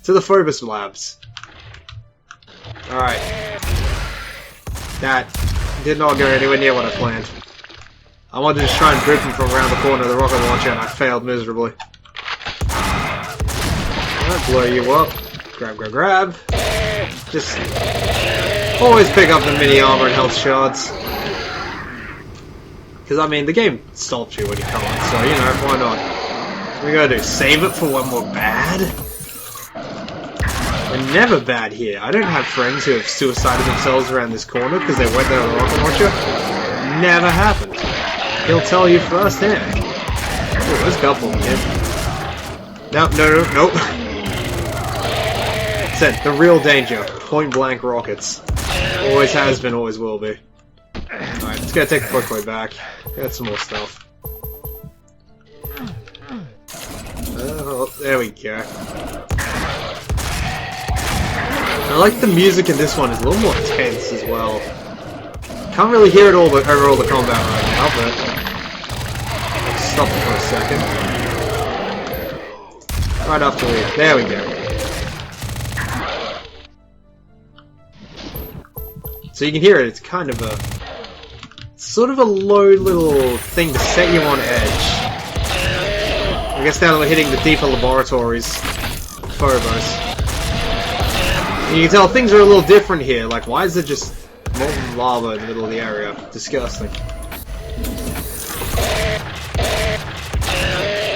To the Phobos labs. Alright. That did not go anywhere near what I planned. I wanted to just try and grip him from around the corner of the rocket launcher and I failed miserably. I'll blow you up. Grab, grab, grab. Just always pick up the mini armor and health shards. Because, I mean, the game stops you when you come on, so, you know, why not? What we gotta do? Save it for when we're bad? We're never bad here. I don't have friends who have suicided themselves around this corner because they went there with a rocket launcher. Never happened. He'll tell you firsthand. Oh, there's a couple of them here. Nope, nope. Said, the real danger. Point blank rockets. Always has been, always will be. Alright, let's go take the quick way back. Got some more stuff. Oh, there we go. I like the music in this one, it's a little more tense as well. Can't really hear it all over all the combat right now, but let's stop it for a second. Right after we... There we go. So you can hear it, it's kind of a... sort of a low little thing to set you on edge. I guess now that we're hitting the deeper laboratories, Phobos. And you can tell things are a little different here, like why is there just molten lava in the middle of the area? Disgusting.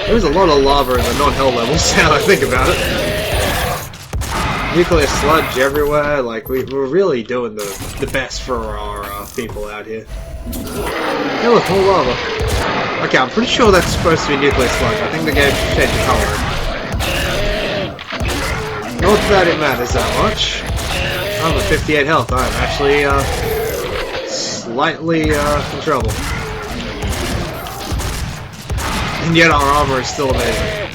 There's a lot of lava in the non-hell levels now that I think about it. Nuclear sludge everywhere, like we're really doing the best for our people out here. Hey look, more lava. Okay, I'm pretty sure that's supposed to be nuclear sludge. I think the game changed the colour. Not that it matters that much. I'm at 58 health. I'm actually slightly in trouble. And yet our armor is still amazing.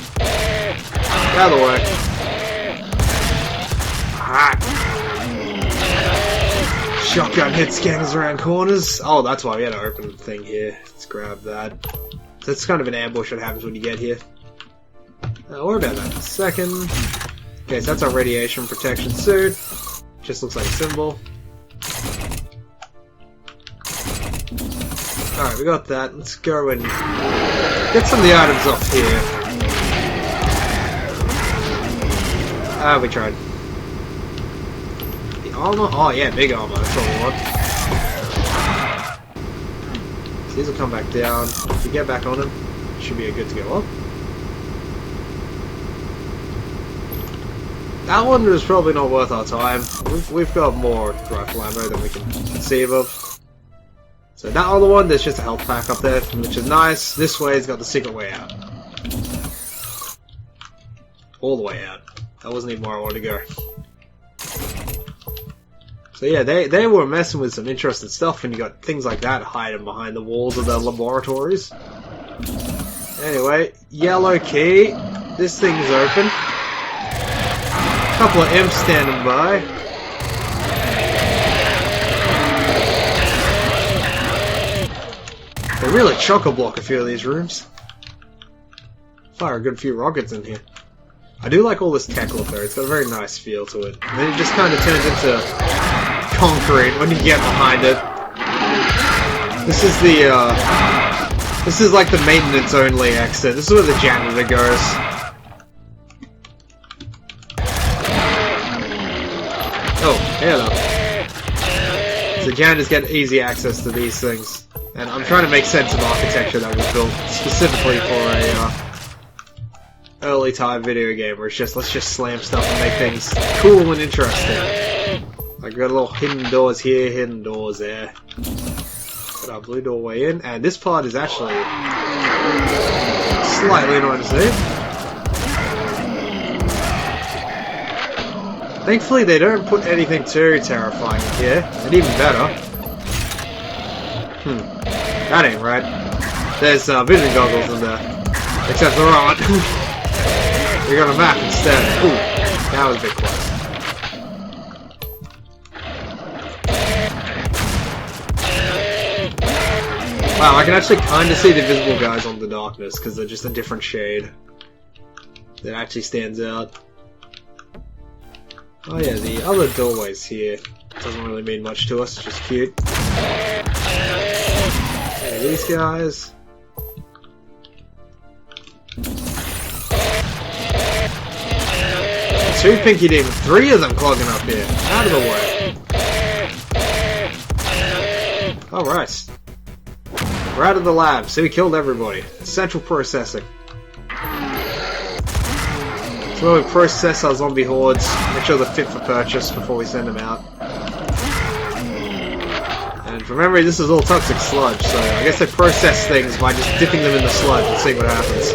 Out of the way. Shotgun hit scanners around corners. Oh, that's why we had to open the thing here. Let's grab that. That's kind of an ambush that happens when you get here. I'll worry about that in a second. Okay, so that's our radiation protection suit. Just looks like a symbol. Alright, we got that. Let's go and get some of the items off here. Ah, we tried. Armor? Oh yeah, big armor, that's what we want. So these will come back down. If we get back on them, should be good to go up. That one is probably not worth our time. We've got more rifle ammo than we can conceive of. So that other one, there's just a health pack up there, which is nice. This way's got the secret way out. All the way out. That wasn't even where I wanted to go. So yeah, they were messing with some interesting stuff when you got things like that hiding behind the walls of the laboratories. Anyway, yellow key. This thing's open. Couple of imps standing by. They really chock-a-block a few of these rooms. Fire a good few rockets in here. I do like all this tech look though, it's got a very nice feel to it. And then it just kind of turns into concrete when you get behind it. This is the, this is like the maintenance only exit. This is where the janitor goes. Oh, hello. So janitors get easy access to these things. And I'm trying to make sense of architecture that was built specifically for a, early time video game where it's just, let's just slam stuff and make things cool and interesting. I got little hidden doors here, hidden doors there. Got our blue doorway in, and this part is actually slightly annoying to see. Thankfully they don't put anything too terrifying in here, and even better. That ain't right. There's vision goggles in there. Except there aren't. We got a map instead. Ooh, that was a bit close. Wow, I can actually kind of see the visible guys on the darkness because they're just a different shade that actually stands out. Oh yeah, the other doorways here doesn't really mean much to us, just cute. And these guys. 2 Pinky Demons, 3 of them clogging up here. Out of the way. Alright. We're out of the lab, so we killed everybody. Central processing. So we process our zombie hordes, make sure they're fit for purchase before we send them out. And from memory, this is all toxic sludge, so I guess they process things by just dipping them in the sludge and seeing what happens.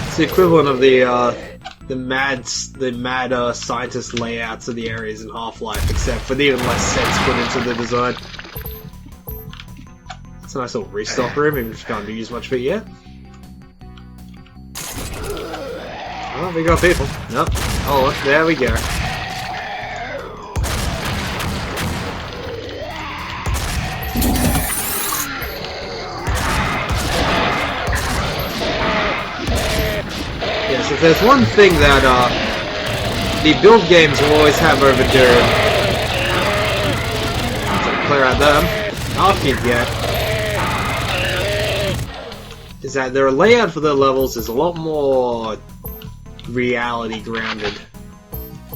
It's the equivalent of the mad scientist layouts of the areas in Half-Life, except with even less sense put into the design. It's a nice little restock room, even if you can't use much of it yet. Oh, we got people. Nope. Oh, there we go. Yes, if there's one thing that the build games will always have over Doom, so clear out them. After you get. Is that their layout for their levels is a lot more reality grounded.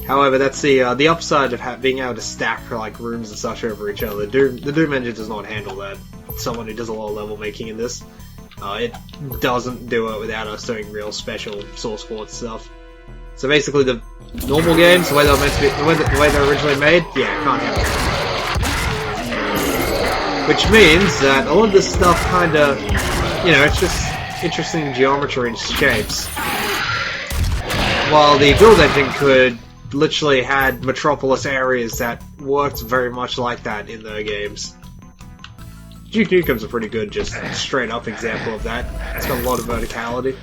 However, that's the upside of being able to stack like rooms and such over each other. The Doom engine does not handle that. Someone who does a lot of level making in this, it doesn't do it without us doing real special source port stuff. So basically, the normal games, the way they were meant to be, the way they were originally made, yeah, can't handle it. Which means that a lot of this stuff kind of, you know, it's just interesting geometry and shapes. While the build engine could literally had metropolis areas that worked very much like that in their games. Duke Nukem's a pretty good, just straight up example of that. It's got a lot of verticality.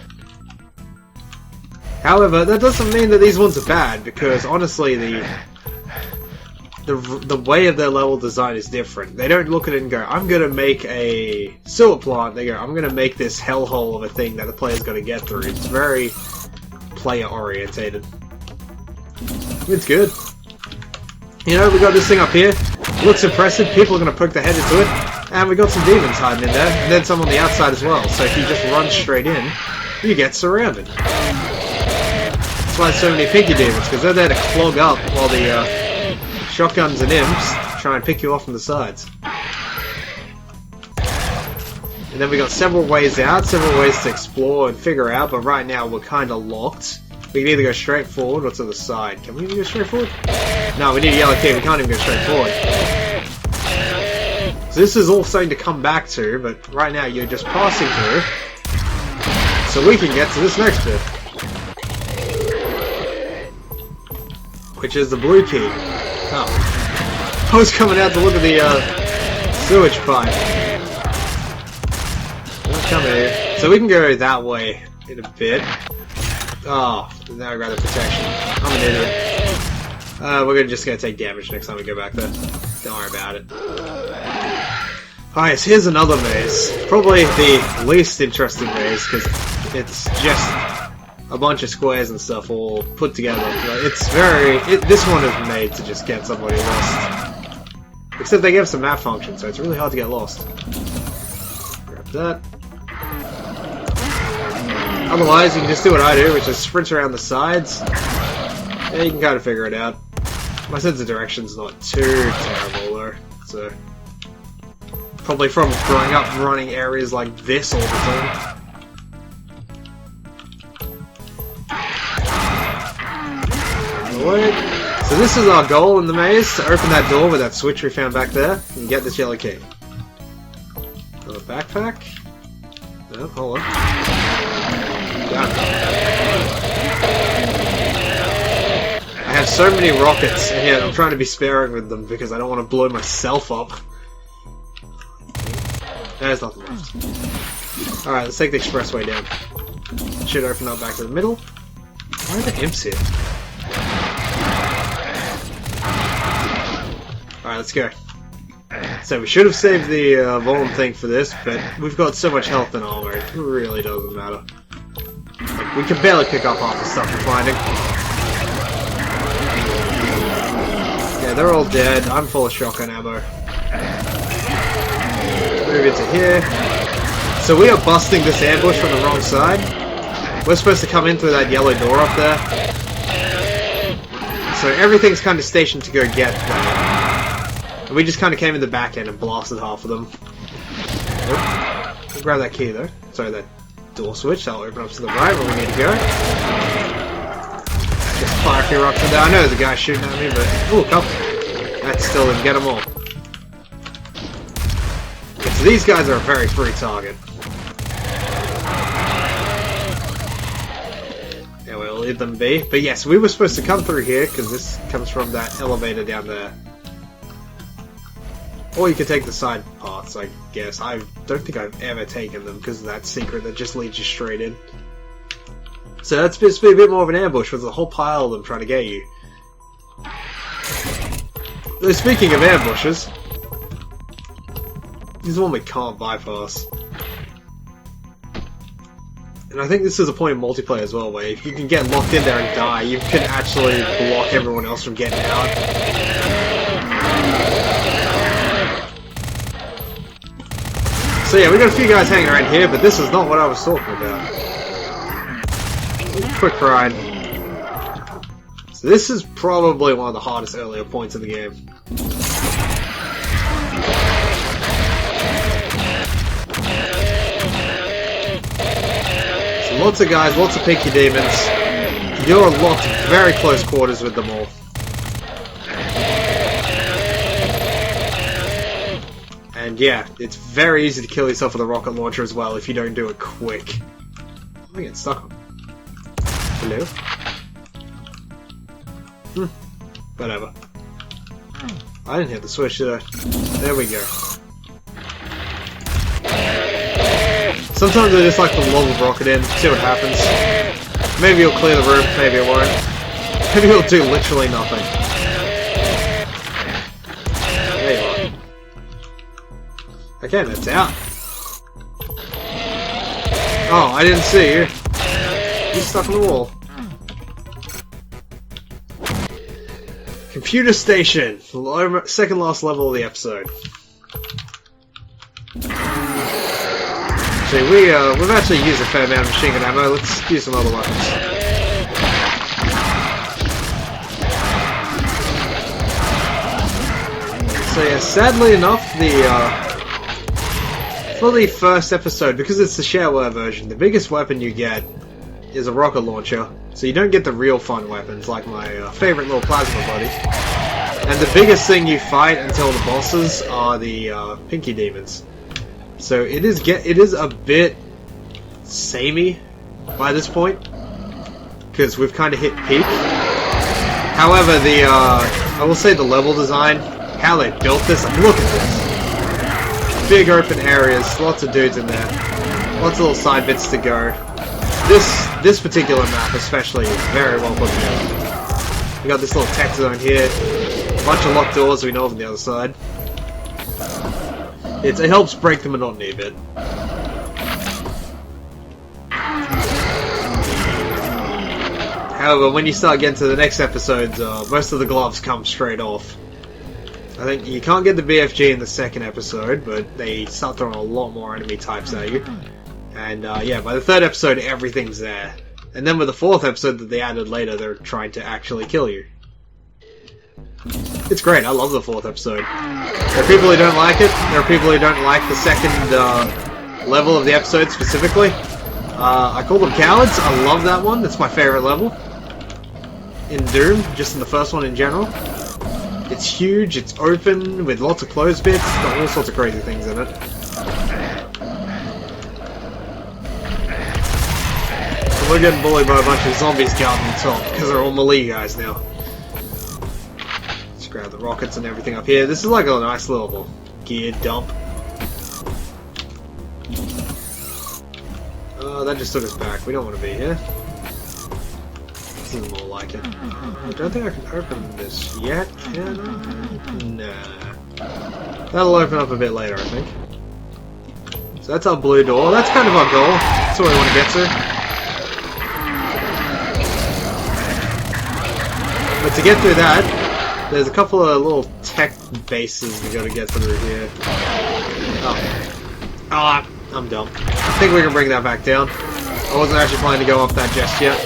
However, that doesn't mean that these ones are bad, because honestly, the way of their level design is different. They don't look at it and go, I'm gonna make a sewer plant. They go, I'm gonna make this hellhole of a thing that the player's gonna get through. It's very player orientated. It's good. You know, we got this thing up here. It looks impressive. People are gonna poke their head into it. And we got some demons hiding in there. And then some on the outside as well. So if you just run straight in, you get surrounded. That's why there's so many Pinky Demons, because they're there to clog up while the shotguns and imps try and pick you off from the sides. And then we got several ways out, several ways to explore and figure out, but right now we're kind of locked. We can either go straight forward or to the side. Can we even go straight forward? No, we need a yellow key, we can't even go straight forward. So this is all something to come back to, but right now you're just passing through. So we can get to this next bit. Which is the blue key. Oh. I was coming out to look at the sewage pipe. Come here. So we can go that way in a bit. Oh, now I got the protection. I'm an idiot. We're just gonna take damage next time we go back there. Don't worry about it. Alright, so here's another maze. Probably the least interesting maze, because it's just a bunch of squares and stuff all put together. It's this one is made to just get somebody lost. Except they give some map function, so it's really hard to get lost. Grab that. Otherwise, you can just do what I do, which is sprint around the sides. Yeah, you can kind of figure it out. My sense of direction's not too terrible though, so probably from growing up running areas like this all the time. So this is our goal in the maze, to open that door with that switch we found back there, and get this yellow key. Another backpack. No, hold on. Done. I have so many rockets, and yet I'm trying to be sparing with them because I don't want to blow myself up. There's nothing left. Alright, let's take the expressway down. Should open up back to the middle. Why are the imps here? Alright, let's go. So we should have saved the Volum thing for this, but we've got so much health and armor, it really doesn't matter. Like, we can barely pick up half the stuff we're finding. Yeah, they're all dead. I'm full of shotgun ammo. Move into here. So we are busting this ambush from the wrong side. We're supposed to come in through that yellow door up there. So everything's kind of stationed to go get that. And we just kind of came in the back end and blasted half of them. We'll grab that key though. Sorry, that door switch. That'll open up to the right where we need to go. Just fire a few rocks in there. I know there's a guy shooting at me, but... Ooh, a couple. That still didn't get them all. So these guys are a very free target. Yeah, we'll leave them be. But yes, we were supposed to come through here, because this comes from that elevator down there. Or you could take the side paths, I guess. I don't think I've ever taken them, because of that secret that just leads you straight in. So that's supposed to be a bit more of an ambush, with a whole pile of them trying to get you. Though speaking of ambushes, this is one we can't bypass. And I think this is a point in multiplayer as well, where if you can get locked in there and die, you can actually block everyone else from getting out. So yeah, we got a few guys hanging around here, but this is not what I was talking about. Quick ride. So this is probably one of the hardest earlier points of the game. So lots of guys, lots of pinky demons. You're locked very close quarters with them all. And yeah, it's very easy to kill yourself with a rocket launcher as well if you don't do it quick. I'm getting stuck on. Hello? Whatever. I didn't hit the switch, did I? There we go. Sometimes I just like to lob a rocket in, see what happens. Maybe it'll clear the room, maybe it won't. Maybe it'll do literally nothing. There you are. Okay, that's out. Oh, I didn't see you. You're stuck on the wall. Computer station. Second last level of the episode. So we've actually used a fair amount of machine gun ammo. Let's use some other weapons. So yeah, sadly enough, for the first episode, because it's the shareware version, the biggest weapon you get is a rocket launcher. So you don't get the real fun weapons, like my favorite little plasma buddy. And the biggest thing you fight until the bosses are the pinky demons. So it is a bit samey by this point, because we've kind of hit peak. However, I will say the level design, how they built this, like, look at this. Big open areas, lots of dudes in there, lots of little side bits to go. This particular map especially is very well put together. We got this little tech zone here, a bunch of locked doors we know from the other side. It helps break the monotony a bit. However, when you start getting to the next episodes, most of the gloves come straight off. I think you can't get the BFG in the second episode, but they start throwing a lot more enemy types at you. And yeah, by the third episode, everything's there. And then with the fourth episode that they added later, they're trying to actually kill you. It's great, I love the fourth episode. There are people who don't like it, there are people who don't like the second level of the episode specifically. I call them cowards, I love that one, it's my favourite level. In Doom, just in the first one in general. It's huge, it's open, with lots of closed bits, got all sorts of crazy things in it. So we're getting bullied by a bunch of zombies guarding the top, because they're all melee guys now. Let's grab the rockets and everything up here. This is like a nice little gear dump. That just took us back, we don't want to be here. This is more like it. I don't think I can open this yet, can I? Nah. That'll open up a bit later, I think. So that's our blue door. That's kind of our goal. That's what we want to get to. But to get through that, there's a couple of little tech bases we gotta get through here. Oh. Ah, I'm dumb. I think we can bring that back down. I wasn't actually planning to go up that just yet.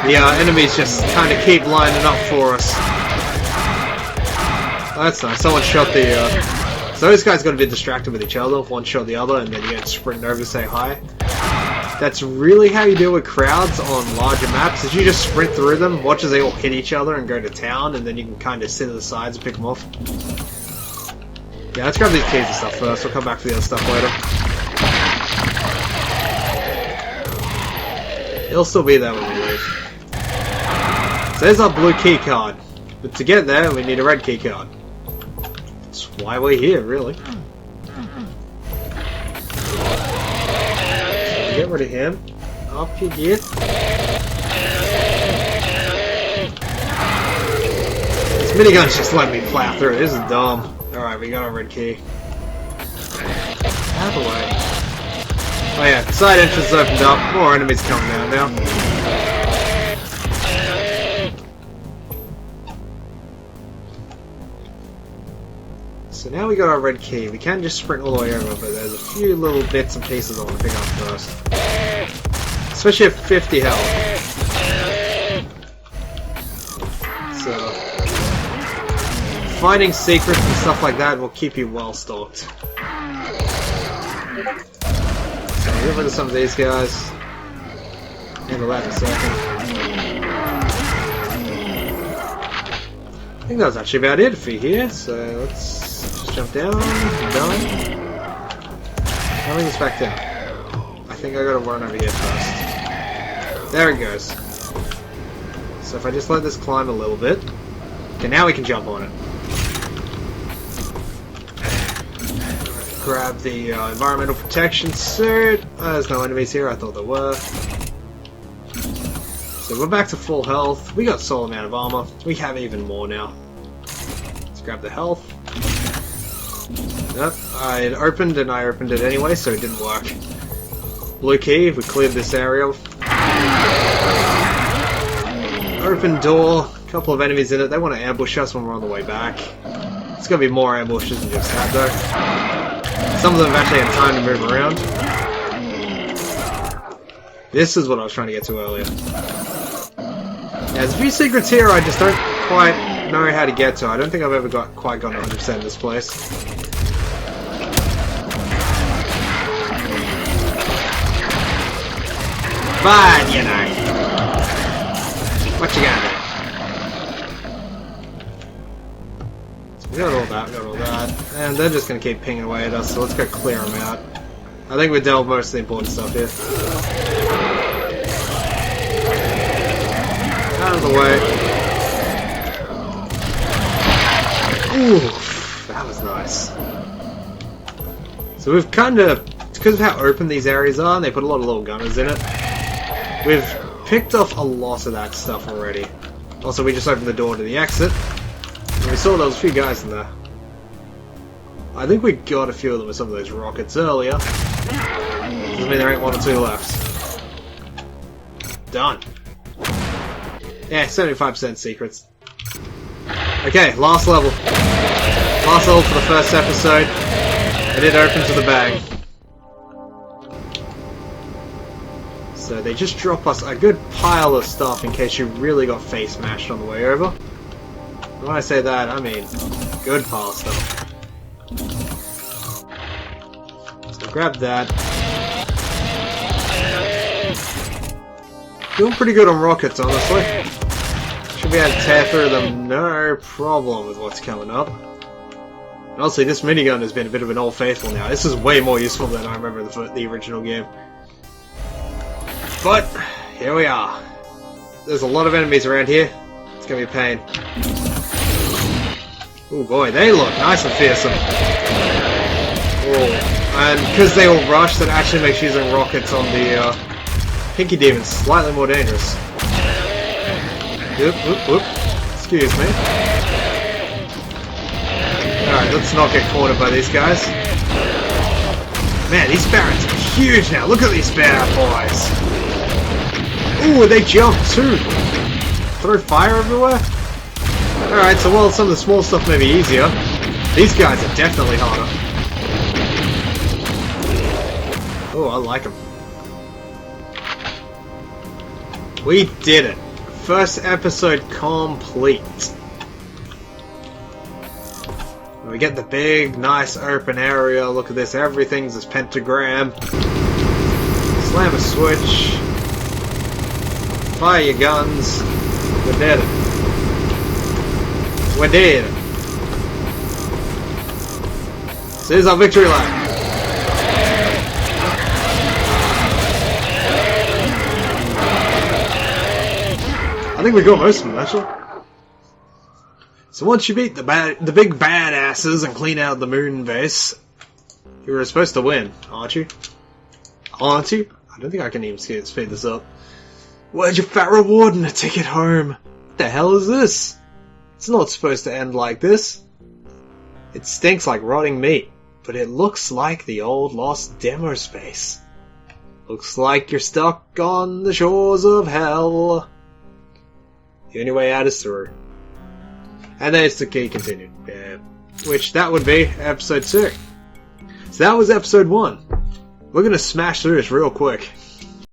The enemies just kind of keep lining up for us. Oh, that's nice. Someone shot the... So those guys got to be distracted with each other. One shot the other, and then you get sprinting over to say hi. That's really how you deal with crowds on larger maps, is you just sprint through them, watch as they all hit each other and go to town, and then you can kind of sit to the sides and pick them off. Yeah, let's grab these keys and stuff first. We'll come back for the other stuff later. It'll still be there when we leave. So there's our blue key card. But to get there, we need a red key card. That's why we're here, really. So get rid of him. Up you get. This minigun's just letting me plow through. This is dumb. Alright, we got our red key. Out of the way. Oh yeah, the side entrance opened up. More enemies coming down now. So now we got our red key. We can just sprint all the way over, but there's a few little bits and pieces I want to pick up first. Especially at 50 health. So, finding secrets and stuff like that will keep you well stocked. So, get rid of some of these guys. Handle that in a second. I think that was actually about it for here, so let's just jump down, done. Now we just back down. I think I gotta run over here first. There it goes. So if I just let this climb a little bit, okay, now we can jump on it. Grab the environmental protection suit. There's no enemies here, I thought there were. So we're back to full health. We got a solid amount of armor. We have even more now. Let's grab the health. Yep, I opened and I opened it anyway, so it didn't work. Blue key, we cleared this area. Open door, a couple of enemies in it. They want to ambush us when we're on the way back. It's going to be more ambushes than just that though. Some of them have actually had time to move around. This is what I was trying to get to earlier. Yeah, there's a few secrets here I just don't quite know how to get to. I don't think I've ever quite gotten 100% of this place. But, you know. What you got there? So we got all that, And they're just going to keep pinging away at us, so let's go clear them out. I think we dealt with most of the important stuff here. Out of the way. Ooh, that was nice. So we've kind of, because of how open these areas are, and they put a lot of little gunners in it, we've picked off a lot of that stuff already. Also, we just opened the door to the exit, and we saw there was a few guys in there. I think we got a few of them with some of those rockets earlier. Doesn't mean there ain't one or two left. Done. Yeah, 75% secrets. Okay, last level. Last level for the first episode. And it opens with a bang. So they just drop us a good pile of stuff in case you really got face smashed on the way over. And when I say that, I mean good pile of stuff. So grab that. Doing pretty good on rockets, honestly. Should be able to tear through them no problem with what's coming up. And honestly, this minigun has been a bit of an old faithful now. This is way more useful than I remember the original game. But, here we are. There's a lot of enemies around here. It's gonna be a pain. Oh boy, they look nice and fearsome. Oh, and because they all rush, that actually makes using rockets on the Pinky Demons slightly more dangerous. Oop, oop, oop. Excuse me. Alright, let's not get cornered by these guys. Man, these barrels are huge now. Look at these bad boys. Ooh, they jump too. Throw fire everywhere? Alright, so while some of the small stuff may be easier, these guys are definitely harder. Oh, I like them. We did it. First episode complete. We get the big, nice open area. Look at this. Everything's this pentagram. Slam a switch. Fire your guns. We did it. We did it. So here's our victory lap. I think we got most of them, actually. So once you beat the big badasses and clean out the moon base, you were supposed to win, aren't you? Aren't you? I don't think I can even speed this up. Where's your fat reward and a ticket home? What the hell is this? It's not supposed to end like this. It stinks like rotting meat, but it looks like the old lost demo space. Looks like you're stuck on the shores of hell. The only way out is through. And there's the key continued. Yeah. Which, that would be episode 2. So that was episode 1. We're gonna smash through this real quick.